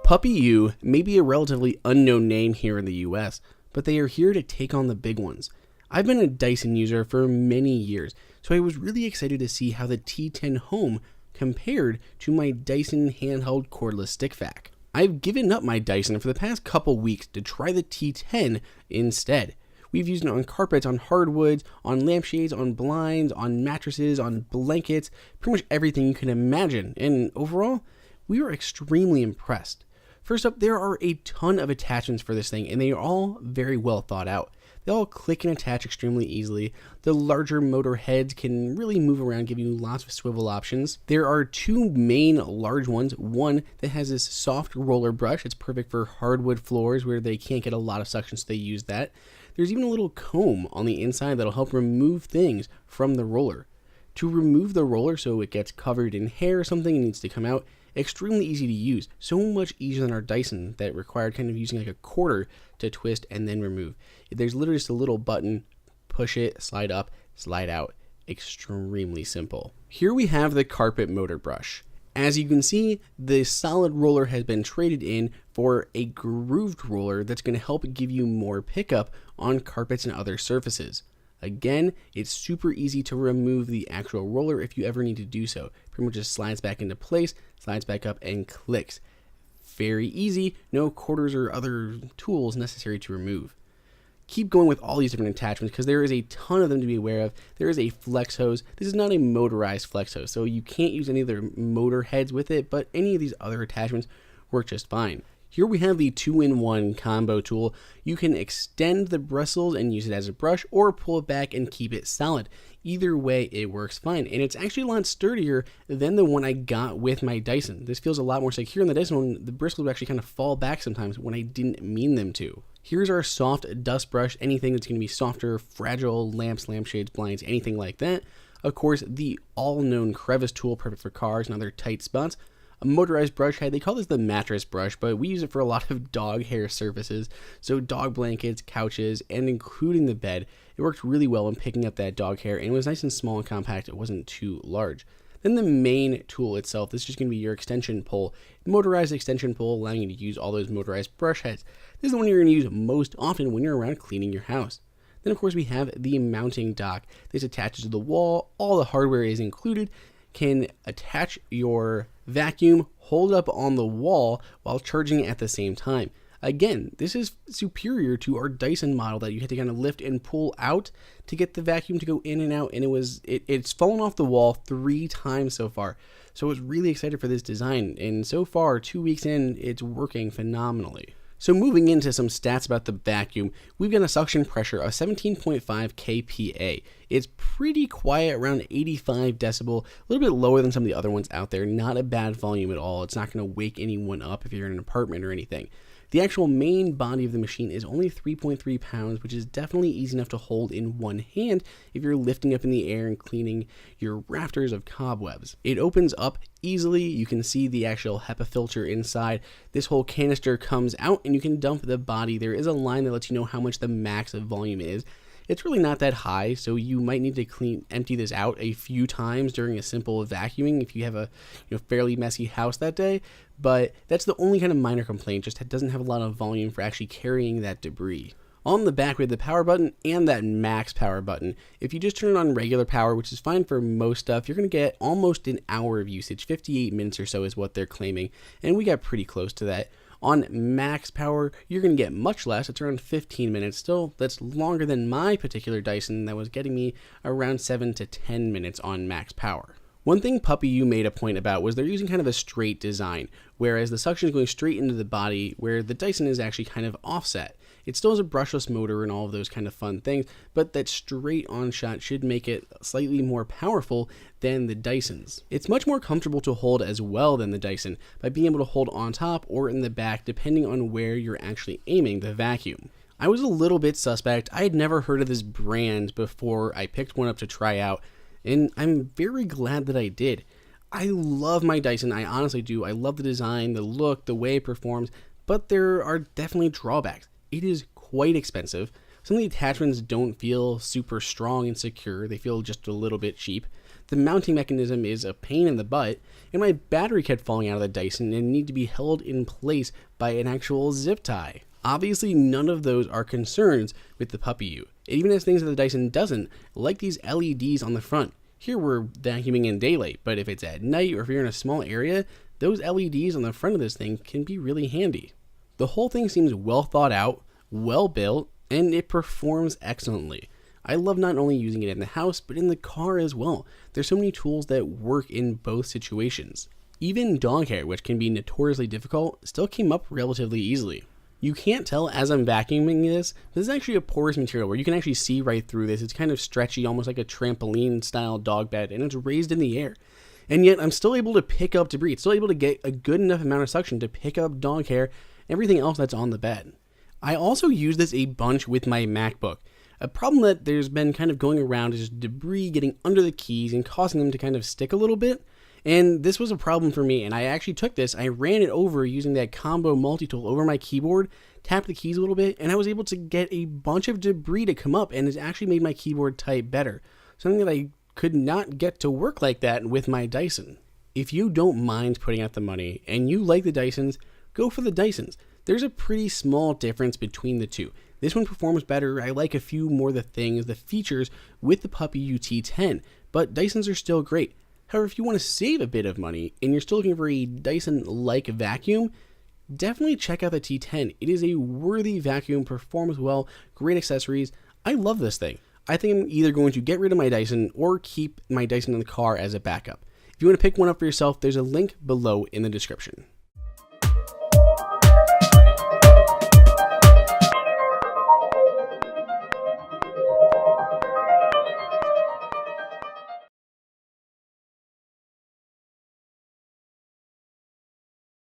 Puppyoo may be a relatively unknown name here in the US, but they are here to take on the big ones. I've been a Dyson user for many years, so I was really excited to see how the T10 Home compared to my Dyson handheld cordless stick vac. I've given up my Dyson for the past couple weeks to try the T10 instead. We've used it on carpets, on hardwoods, on lampshades, on blinds, on mattresses, on blankets, pretty much everything you can imagine, and overall, we were extremely impressed. First up, there are a ton of attachments for this thing, and they are all very well thought out. They all click and attach extremely easily. The larger motor heads can really move around, give you lots of swivel options. There are two main large ones. One that has this soft roller brush. It's perfect for hardwood floors where they can't get a lot of suction, so they use that. There's even a little comb on the inside that'll help remove things from the roller. To remove the roller so it gets covered in hair or something and needs to come out, extremely easy to use. So much easier than our Dyson that required kind of using like a quarter to twist and then remove. There's literally just a little button, push it, slide up, slide out. Extremely simple. Here we have the carpet motor brush. As you can see, the solid roller has been traded in for a grooved roller that's going to help give you more pickup on carpets and other surfaces. Again, it's super easy to remove the actual roller if you ever need to do so. Pretty much just slides back into place, slides back up, and clicks. Very easy, no quarters or other tools necessary to remove. Keep going with all these different attachments because there is a ton of them to be aware of. There is a flex hose. This is not a motorized flex hose, so you can't use any of their motor heads with it, but any of these other attachments work just fine. Here we have the 2-in-1 combo tool. You can extend the bristles and use it as a brush or pull it back and keep it solid. Either way, it works fine, and it's actually a lot sturdier than the one I got with my Dyson. This feels a lot more secure. In the Dyson one, the bristles would actually kind of fall back sometimes when I didn't mean them to. Here's our soft dust brush, anything that's going to be softer, fragile lamps, lampshades, blinds, anything like that. Of course, the all-known crevice tool, perfect for cars and other tight spots. A motorized brush head, they call this the mattress brush, but we use it for a lot of dog hair surfaces, so dog blankets, couches, and including the bed. It worked really well in picking up that dog hair, and it was nice and small and compact. It wasn't too large. Then the main tool itself, this is just going to be your extension pole. Motorized extension pole, allowing you to use all those motorized brush heads. This is the one you're going to use most often when you're around cleaning your house. Then of course we have the mounting dock. This attaches to the wall, all the hardware is included. Can attach your vacuum, hold it up on the wall while charging it at the same time. Again, this is superior to our Dyson model that you had to kind of lift and pull out to get the vacuum to go in and out, and it's fallen off the wall 3 times so far. So I was really excited for this design, and so far, 2 weeks in, it's working phenomenally. So moving into some stats about the vacuum, we've got a suction pressure of 17.5 kPa. It's pretty quiet, around 85 decibel, a little bit lower than some of the other ones out there. Not a bad volume at all. It's not going to wake anyone up if you're in an apartment or anything. The actual main body of the machine is only 3.3 pounds, which is definitely easy enough to hold in one hand if you're lifting up in the air and cleaning your rafters of cobwebs. It opens up easily. You can see the actual HEPA filter inside. This whole canister comes out and you can dump the body. There is a line that lets you know how much the max of volume is. It's really not that high, so you might need to empty this out a few times during a simple vacuuming if you have a fairly messy house that day, but that's the only kind of minor complaint, just it doesn't have a lot of volume for actually carrying that debris. On the back we have the power button and that max power button. If you just turn it on regular power, which is fine for most stuff, you're going to get almost an hour of usage. 58 minutes or so is what they're claiming, and we got pretty close to that. On max power, you're going to get much less. It's around 15 minutes. Still, that's longer than my particular Dyson that was getting me around 7 to 10 minutes on max power. One thing Puppyoo made a point about was they're using kind of a straight design, whereas the suction is going straight into the body, where the Dyson is actually kind of offset. It still has a brushless motor and all of those kind of fun things, but that straight on shot should make it slightly more powerful than the Dysons. It's much more comfortable to hold as well than the Dyson by being able to hold on top or in the back depending on where you're actually aiming the vacuum. I was a little bit suspect. I had never heard of this brand before I picked one up to try out, and I'm very glad that I did. I love my Dyson, I honestly do. I love the design, the look, the way it performs, but there are definitely drawbacks. It is quite expensive. Some of the attachments don't feel super strong and secure, they feel just a little bit cheap. The mounting mechanism is a pain in the butt, and my battery kept falling out of the Dyson and needed to be held in place by an actual zip tie. Obviously, none of those are concerns with the Puppyoo. It even has things that the Dyson doesn't, like these LEDs on the front. Here we're vacuuming in daylight, but if it's at night or if you're in a small area, those LEDs on the front of this thing can be really handy. The whole thing seems well thought out, well built, and it performs excellently. I love not only using it in the house, but in the car as well. There's so many tools that work in both situations. Even dog hair, which can be notoriously difficult, still came up relatively easily. You can't tell as I'm vacuuming this is actually a porous material where you can actually see right through this. It's kind of stretchy, almost like a trampoline style dog bed, and it's raised in the air. And yet I'm still able to pick up debris. It's still able to get a good enough amount of suction to pick up dog hair, everything else that's on the bed. I also use this a bunch with my MacBook. A problem that there's been kind of going around is debris getting under the keys and causing them to kind of stick a little bit. And this was a problem for me, and I actually took this, I ran it over using that combo multi-tool over my keyboard, tapped the keys a little bit, and I was able to get a bunch of debris to come up, and it's actually made my keyboard type better. Something that I could not get to work like that with my Dyson. If you don't mind putting out the money, and you like the Dysons, go for the Dysons. There's a pretty small difference between the two. This one performs better. I like a few more of the features with the Puppyoo T10, but Dysons are still great. However, if you want to save a bit of money and you're still looking for a Dyson-like vacuum, definitely check out the T10. It is a worthy vacuum, performs well, great accessories. I love this thing. I think I'm either going to get rid of my Dyson or keep my Dyson in the car as a backup. If you want to pick one up for yourself, there's a link below in the description.